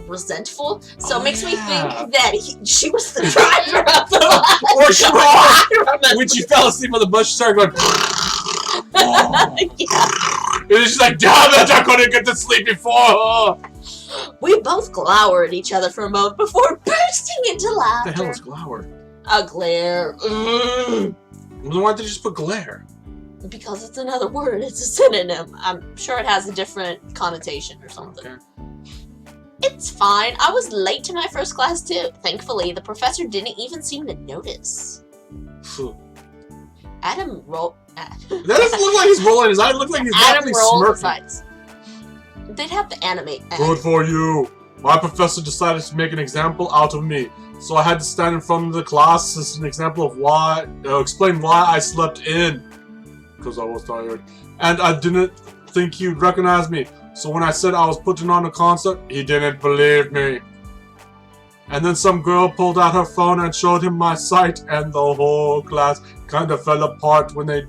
resentful. So it makes me think that she was the driver of the bus. Or she when she fell asleep on the bus, she started going. And she's like, damn it, I couldn't get to sleep before. We both glowered at each other for a moment before bursting into laughter. What the hell is glower? A glare. Then why did they just put glare? Because it's another word. It's a synonym. I'm sure it has a different connotation or something. Okay. It's fine. I was late to my first class too. Thankfully, the professor didn't even seem to notice. Adam rolled. That doesn't look like he's rolling his eyes. It looks like he's Adam rolled his smirking. eyes. They'd have to animate. Good for you. My professor decided to make an example out of me, so I had to stand in front of the class as an example of explain why I slept in, because I was tired, and I didn't think he'd recognize me. So when I said I was putting on a concert, he didn't believe me. And then some girl pulled out her phone and showed him my site, and the whole class kind of fell apart when they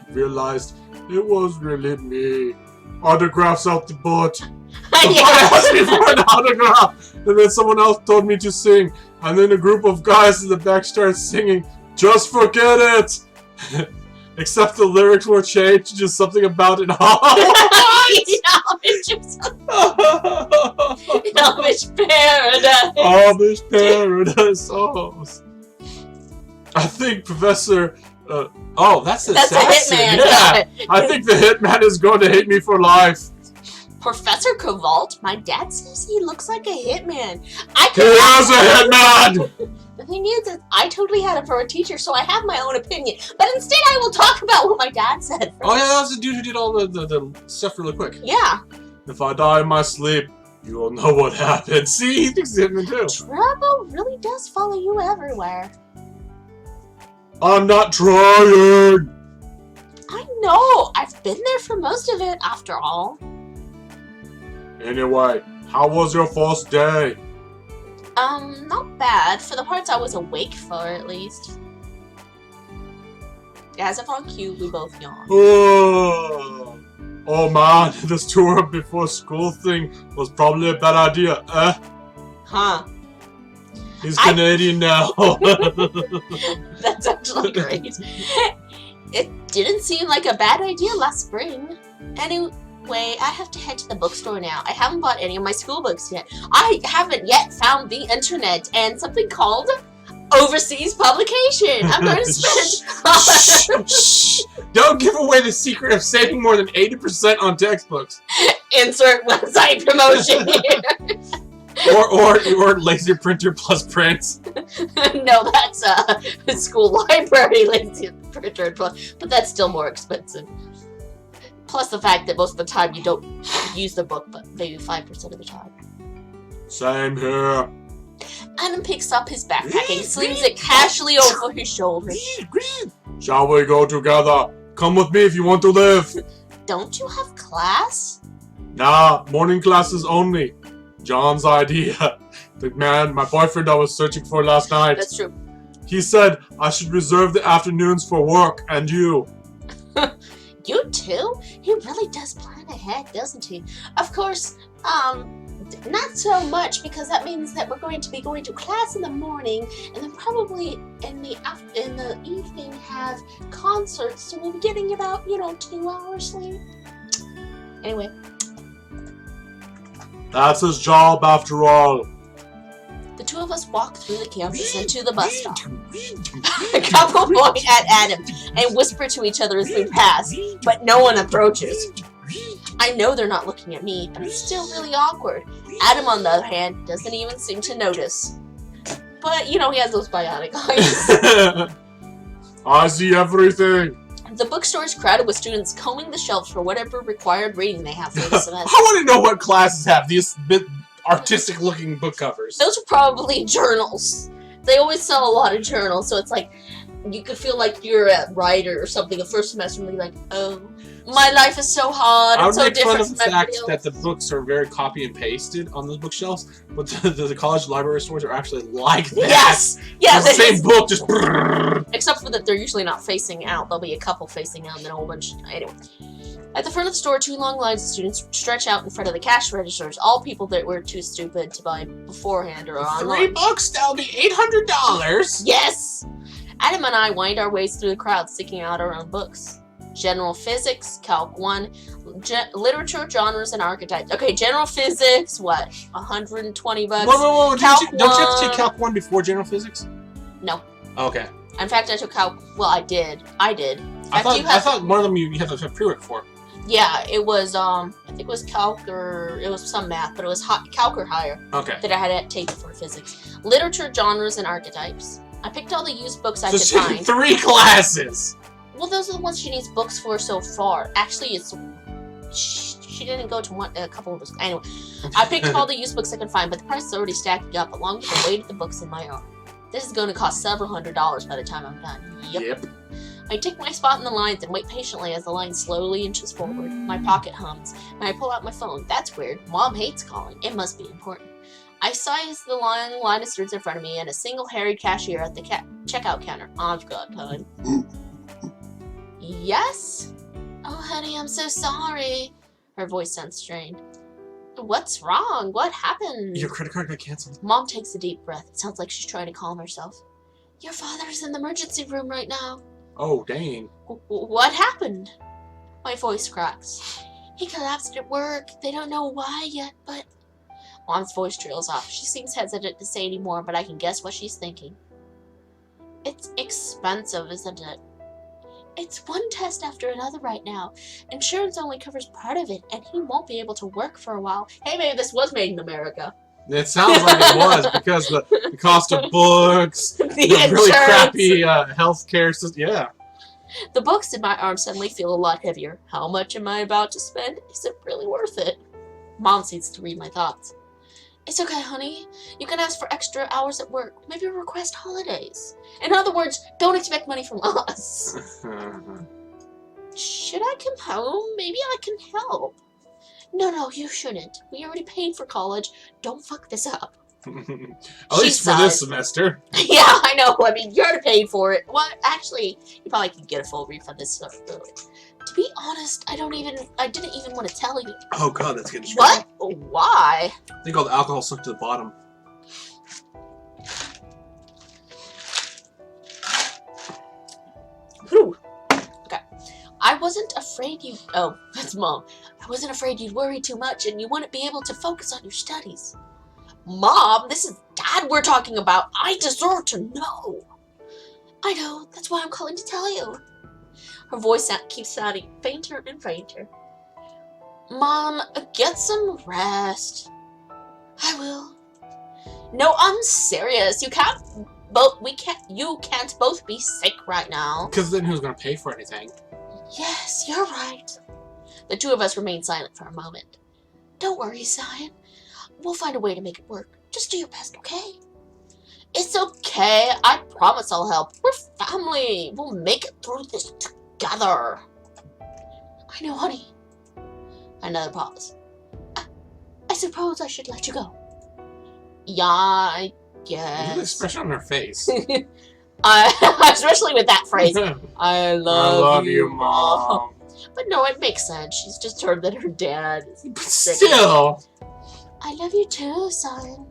realized it was really me. Autographs out the butt. Somebody asked me for an autograph, and then someone else told me to sing, and then a group of guys in the back started singing, "Just forget it!" Except the lyrics were changed to just something about it. Amish paradise. Amish paradise. Oh. I think Professor. That's That's the hitman. Yeah, I think the hitman is going to hate me for life. Professor Cavalt? My dad says he looks like a hitman. He is a hitman! The thing is, I totally had him for a teacher, so I have my own opinion. But instead, I will talk about what my dad said. Oh yeah, that was the dude who did all the stuff really quick. Yeah. If I die in my sleep, you will know what happened. See, he thinks he's hitman too. Trouble really does follow you everywhere. I'm not trying! I know! I've been there for most of it, after all. Anyway, how was your first day? Not bad. For the parts I was awake for, at least. As if on cue, we both yawned. Oh man, this tour before school thing was probably a bad idea, eh? Huh. He's Canadian now. That's actually great. It didn't seem like a bad idea last spring. Anyway, I have to head to the bookstore now. I haven't bought any of my school books yet. I haven't yet found the internet and something called overseas publication. I'm going to spend... Shh. Don't give away the secret of saving more than 80% on textbooks. Insert website promotion here. or laser printer plus prints. No, that's a school library laser printer plus, but that's still more expensive. Plus the fact that most of the time you don't use the book, but maybe 5% of the time. Same here. Adam picks up his backpack and slings it casually over his shoulder. Shall we go together? Come with me if you want to live. Don't you have class? Nah, morning classes only. John's idea. The man, my boyfriend I was searching for last night. That's true. He said I should reserve the afternoons for work and you. You too? He really does plan ahead, doesn't he? Of course, not so much, because that means that we're going to be going to class in the morning and then probably in the evening have concerts, so we'll be getting about, 2 hours sleep. Anyway. That's his job after all. The two of us walk through the campus and to the bus stop. A couple point at Adam and whisper to each other as we pass, but no one approaches. I know they're not looking at me, but it's still really awkward. Adam, on the other hand, doesn't even seem to notice. But, he has those bionic eyes. I see everything. The bookstore is crowded with students combing the shelves for whatever required reading they have for the semester. I want to know what classes have these artistic-looking book covers. Those are probably journals. They always sell a lot of journals, so it's like you could feel like you're a writer or something the first semester and be like, oh, my life is so hard and so different from everybody else. I would make fun of the fact that the books are very copy and pasted on those bookshelves, but the college library stores are actually like that. Yes! Yeah, the same book, just... Except for that they're usually not facing out. There'll be a couple facing out and then a whole bunch... Anyway. At the front of the store, 2 long lines of students stretch out in front of the cash registers, all people that were too stupid to buy beforehand or online. $3, that'll be $800. Yes! Adam and I wind our ways through the crowd, seeking out our own books. General Physics, Calc 1, Literature, Genres, and Archetypes. Okay, General Physics, what? $120? Whoa. Calc Don't you have to 1. take Calc 1 before General Physics? No. Okay. In fact, I took Calc... Well, I did. In fact, I thought one of them you have to have prereq for. Yeah, it was, I think it was Calc or... It was some math, but it was Calc or higher. Okay. That I had to take for physics. Literature, Genres, and Archetypes. I picked all the used books I could find. 3 classes! Well, those are the ones she needs books for so far. Actually, it's... She didn't go to a couple of books. Anyway, I picked up all the used books I could find, but the price is already stacking up along with the weight of the books in my arm. This is going to cost several $100s by the time I'm done. Yep. I take my spot in the lines and wait patiently as the line slowly inches forward. My pocket hums, and I pull out my phone. That's weird. Mom hates calling. It must be important. I size the line of students in front of me and a single harried cashier at the checkout counter. I've got time. Yes? Oh, honey, I'm so sorry. Her voice sounds strained. What's wrong? What happened? Your credit card got canceled. Mom takes a deep breath. It sounds like she's trying to calm herself. Your father's in the emergency room right now. Oh, dang. What happened? My voice cracks. He collapsed at work. They don't know why yet, but... Mom's voice trails off. She seems hesitant to say any more, but I can guess what she's thinking. It's expensive, isn't it? It's one test after another right now. Insurance only covers part of it, and he won't be able to work for a while. Hey, maybe this was made in America. It sounds like it was, because the cost of books, the really crappy healthcare system, yeah. The books in my arm suddenly feel a lot heavier. How much am I about to spend? Is it really worth it? Mom seems to read my thoughts. It's okay, honey. You can ask for extra hours at work. Maybe request holidays. In other words, don't expect money from us. Should I come home? Maybe I can help. No, you shouldn't. We already paid for college. Don't fuck this up. At least for this semester. Yeah, I know. I mean, you already paid for it. Well, actually, you probably could get a full refund this stuff. To be honest, I didn't even want to tell you. Oh god, that's getting What? Why? I think all the alcohol sunk to the bottom. Whew. Okay. I wasn't afraid you... Oh, that's Mom. I wasn't afraid you'd worry too much and you wouldn't be able to focus on your studies. Mom, this is Dad we're talking about. I deserve to know. I know. That's why I'm calling to tell you. Her voice keeps sounding fainter and fainter. Mom, get some rest. I will. No, I'm serious. You can't both be sick right now. Because then who's gonna pay for anything? Yes, you're right. The two of us remain silent for a moment. Don't worry, Zion. We'll find a way to make it work. Just do your best, okay? It's okay. I promise I'll help. We're family. We'll make it through this together. I know, honey. Another pause. I suppose I should let you go. Yeah, I guess. Look at the expression on her face. Especially with that phrase. I love you, Mom. But no, it makes sense. She's just heard that her dad is But still. I love you too, son.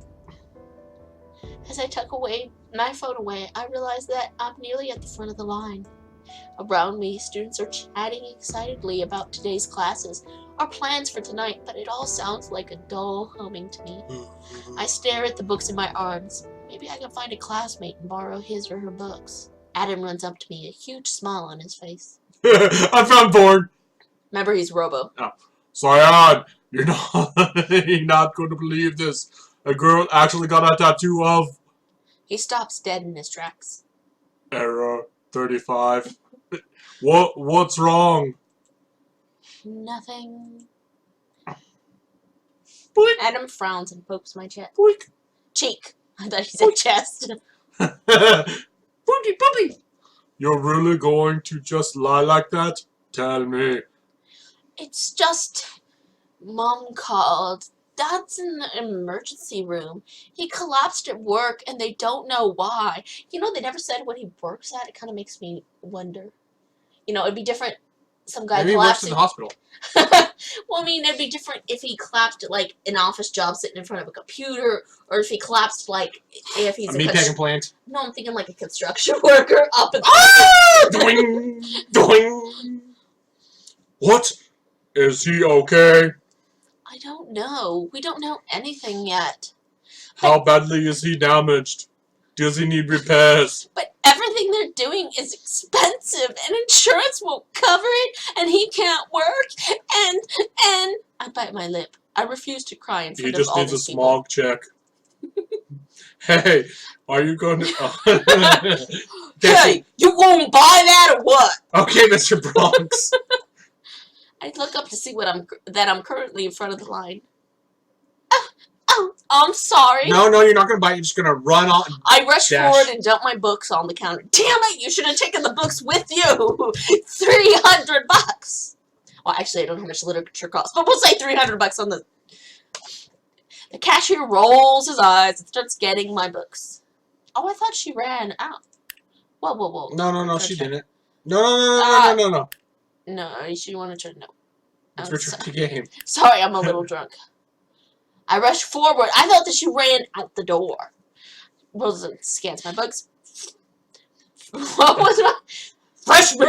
As I tuck my phone away, I realize that I'm nearly at the front of the line. Around me, students are chatting excitedly about today's classes, our plans for tonight, but it all sounds like a dull humming to me. I stare at the books in my arms. Maybe I can find a classmate and borrow his or her books. Adam runs up to me, a huge smile on his face. I found porn. Remember, he's Robo. Oh. Cyan, you're not going to believe this. A girl actually got a tattoo of... He stops dead in his tracks. Error 35. What's wrong? Nothing. Boink. Adam frowns and pokes my chest. Boink. Cheek. I thought he said chest. Boogie, boogie. You're really going to just lie like that? Tell me. It's just... Mom called. Dad's in the emergency room. He collapsed at work and they don't know why. You know, they never said what he works at. It kind of makes me wonder. You know, it'd be different some guy Maybe he works in collapsing. the hospital. Well, I mean, it'd be different if he collapsed at, like, an office job sitting in front of a computer, or if he collapsed, like, if he's A meat packing plant. No, I'm thinking like a construction worker up in Doing, doing. What? Is he okay? I don't know. We don't know anything yet. How badly is he damaged? Does he need repairs? But everything they're doing is expensive, and insurance won't cover it, and he can't work, and I bite my lip. I refuse to cry in front of all these people. He just needs a smog check. Hey, are you going to... Hey, you won't buy that or what? Okay, Mr. Bronx. I look up to see what I'm currently in front of the line. Oh, I'm sorry. No, you're not going to bite. You're just going to run on. I rush forward and dump my books on the counter. Damn it, you should have taken the books with you. $300. Well, actually, I don't know how much literature costs, but we'll say $300 on the... The cashier rolls his eyes and starts getting my books. Oh, I thought she ran out. Whoa. No, she didn't. No. No, she wanted to... No. Let's return to the game. Sorry, I'm a little drunk. I rushed forward. I thought that she ran out the door. Rosa scans my books. What was my... Freshman!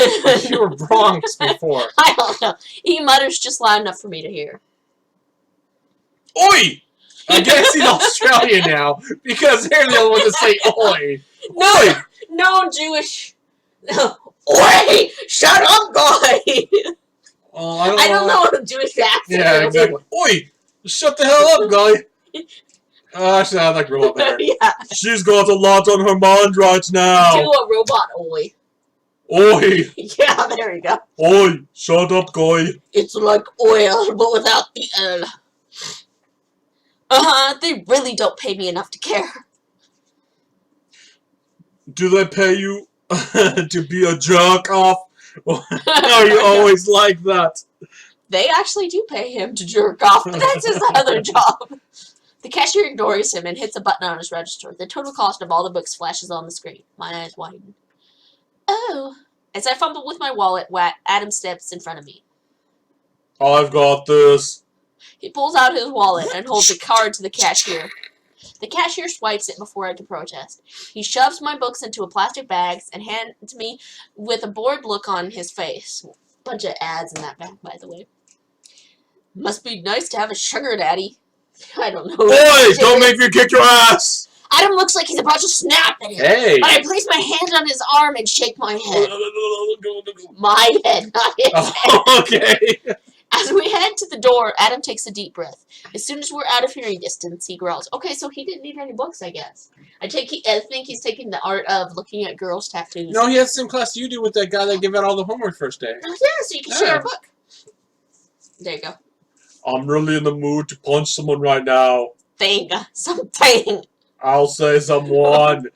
You were Bronx before. I don't know. He mutters just loud enough for me to hear. Oi! I guess he's Australian now, because they're the only one to say oi. Oi! No, Jewish. Oi! Shut up, guy! Oh, I don't know what a Jewish accent is. Yeah, exactly. Oi! Shut the hell up, guy! Actually, I like robot better. Yeah. She's got a lot on her mind right now. Do a robot oi. Oi! Yeah, there you go. Oi! Shut up, guy! It's like oil, but without the L. They really don't pay me enough to care. Do they pay you to be a jerk off? Or are you always like that? They actually do pay him to jerk off, but that's his other job. The cashier ignores him and hits a button on his register. The total cost of all the books flashes on the screen. My eyes widen. Oh. As I fumble with my wallet, Adam steps in front of me. I've got this. He pulls out his wallet and holds a card to the cashier. The cashier swipes it before I can protest. He shoves my books into a plastic bag and hands me with a bored look on his face. Bunch of ads in that bag, by the way. Must be nice to have a sugar daddy. I don't know. Boy, don't make me kick your ass! Adam looks like he's about to snap at him. Hey! But I place my hand on his arm and shake my head. My head, not his head. Oh, okay. As we head to the door, Adam takes a deep breath. As soon as we're out of hearing distance, he growls. Okay, so he didn't need any books, I guess. I think he's taking the art of looking at girls' tattoos. No, he has the same class you do with that guy that gave out all the homework first day. Oh, yeah, so you can share a book. There you go. I'm really in the mood to punch someone right now. Something. I'll say someone.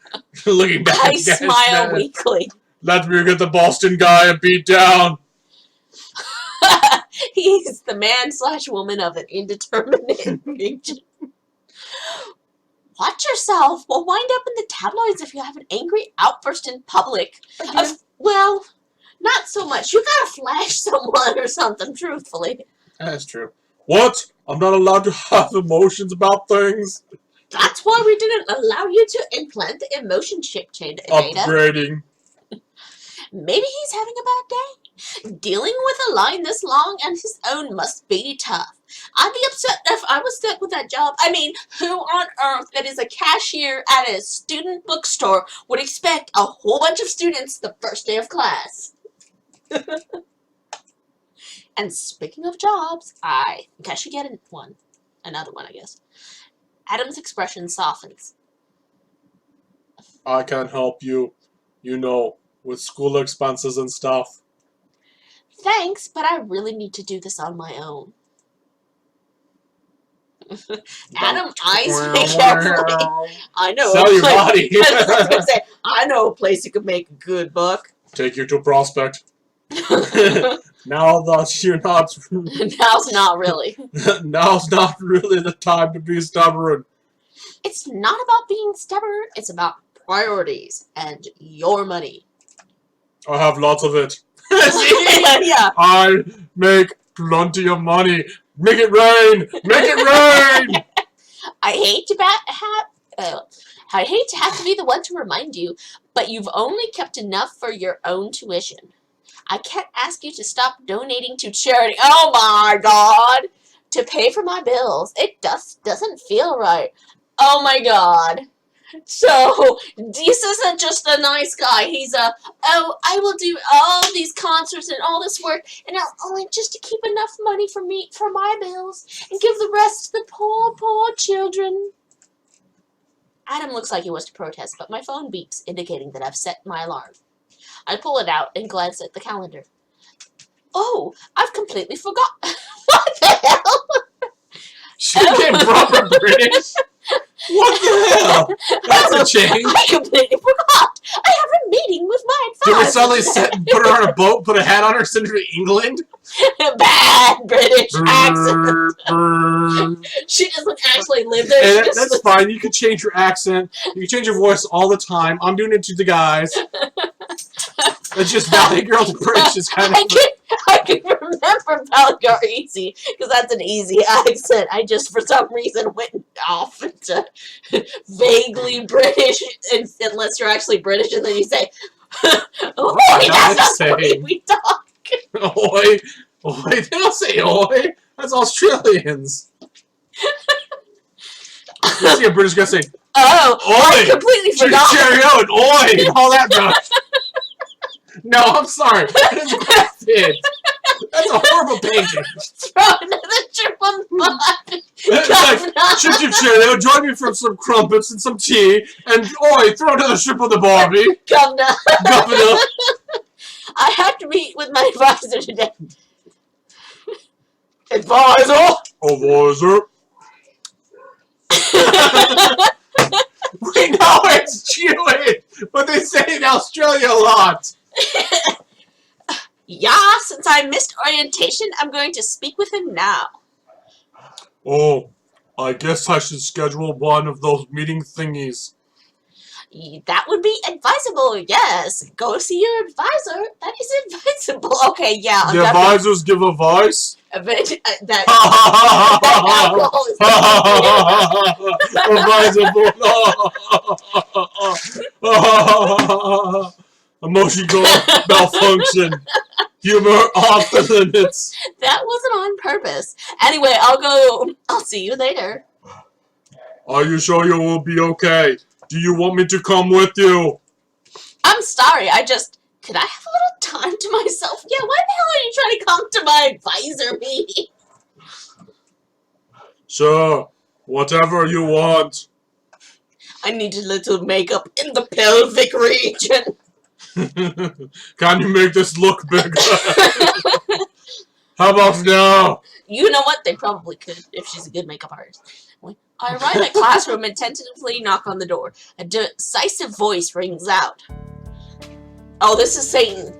Looking back. I smile weakly. Let me get the Boston guy and beat down. He's the man/woman of an indeterminate region. Watch yourself. We'll wind up in the tabloids if you have an angry outburst in public. Well, not so much. You gotta flash someone or something, truthfully. That's true. What? I'm not allowed to have emotions about things? That's why we didn't allow you to implant the emotion chip, Jada. Upgrading. Maybe he's having a bad day. Dealing with a line this long and his own must be tough. I'd be upset if I was stuck with that job. I mean, who on earth that is a cashier at a student bookstore would expect a whole bunch of students the first day of class? And speaking of jobs, I think I should get another one, I guess. Adam's expression softens. I can help you, you know, with school expenses and stuff. Thanks, but I really need to do this on my own. Adam eyes me carefully. I know. Sell your body. I was gonna say, I know a place you could make a good buck. Take you to Prospect. Now that you're not... Now's not really. Now's not really the time to be stubborn. It's not about being stubborn. It's about priorities and your money. I have lots of it. See? Yeah. I make plenty of money. Make it rain! Make it rain! I hate to have to be the one to remind you, but you've only kept enough for your own tuition. I can't ask you to stop donating to charity. Oh my God! To pay for my bills. It doesn't feel right. Oh my God. So, this isn't just a nice guy. He's I will do all these concerts and all this work, and I'll only just to keep enough money for my bills, and give the rest to the poor children. Adam looks like he wants to protest, but my phone beeps, indicating that I've set my alarm. I pull it out and glance at the calendar. Oh, I've completely forgot. What the hell? She became proper British? What the hell? That's a change. I completely forgot. I have a meeting with my Did we advisor. suddenly put her on a boat, put a hat on her, send her to England? Bad British accent. She doesn't actually live there. Hey, that's fine. You can change your accent. You can change your voice all the time. I'm doing it to the guys. It's just Valley Girl to British is kind of... I can remember Balgar easy, because that's an easy accent. I just, for some reason, went off into vaguely British, unless you're actually British, and then you say, "Oi, that's not the way we talk." Oi. Oi. They don't say oi. That's Australians. You see a British guy say, "Oh, oi. I completely forgot." Cheerio and oi and all that stuff. No, I'm sorry. That is bad. That's a horrible painting. Throw another chip on the bun. It's like, chip chip cheerio, join me for some crumpets and some tea, and oi, throw another strip on the Barbie. Governor. Governor. I have to meet with my advisor today. Advisor? Advisor. We know it's Jewish, but they say it in Australia a lot. Yeah, since I missed orientation, I'm going to speak with him now. Oh, I guess I should schedule one of those meeting thingies. That would be advisable, yes. Go see your advisor. That is advisable. Okay, yeah. The advisors give advice? That Advisable. Emotional malfunction. Humor off the limits. That wasn't on purpose. Anyway, I'll see you later. Are you sure you will be okay? Do you want me to come with you? I'm sorry, could I have a little time to myself? Yeah, why the hell are you trying to come to my advisor meeting? Sure, whatever you want. I need a little makeup in the pelvic region. Can you make this look bigger? How about now? You know what? They probably could if she's a good makeup artist. I arrive at classroom and tentatively knock on the door. A decisive voice rings out. Oh, this is Satan.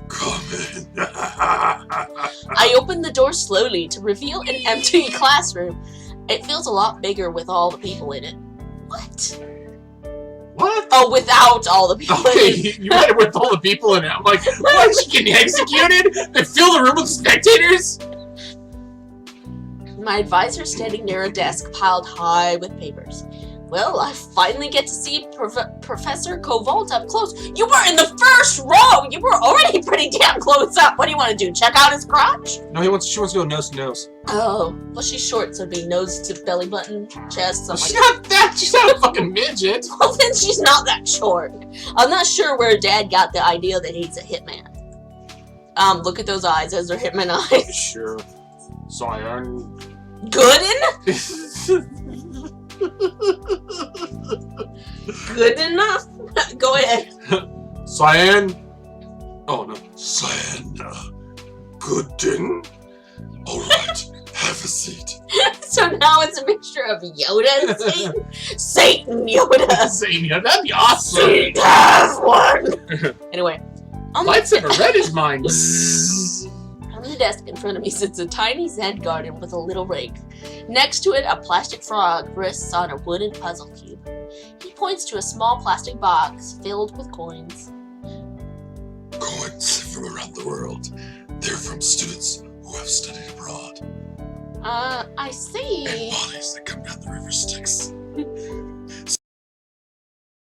Come in. I open the door slowly to reveal an empty classroom. It feels a lot bigger with all the people in it. What? What? Oh, without all the people in it. You read it with all the people in it. I'm like, what? Is she getting executed? They fill the room with spectators? My advisor's standing near a desk piled high with papers. Well, I finally get to see Professor Kovolt up close. You were in the first row! You were already pretty damn close up. What do you want to do? Check out his crotch? No, she wants to go nose to nose. Oh, well, she's short, so it'd be nose to belly button, chest, something She's like that. not that. She's not a fucking midget. Well, then she's not that short. I'm not sure where Dad got the idea that he's a hitman. Look at those eyes. Those are hitman eyes. Sure. Cyan. Gooden? Good enough? Go ahead. Cyan. Oh no. Cyan. Gooden. Alright. Have a seat. So now it's a mixture of Yoda and Satan? Satan Yoda! Satan Yoda. That'd be awesome. Satan has one! Anyway. Lightsaber red is mine. On the desk in front of me sits a tiny Zen garden with a little rake. Next to it, a plastic frog rests on a wooden puzzle cube. He points to a small plastic box filled with coins. Coins from around the world. They're from students who have studied abroad. I see. And bodies that come down the river Styx.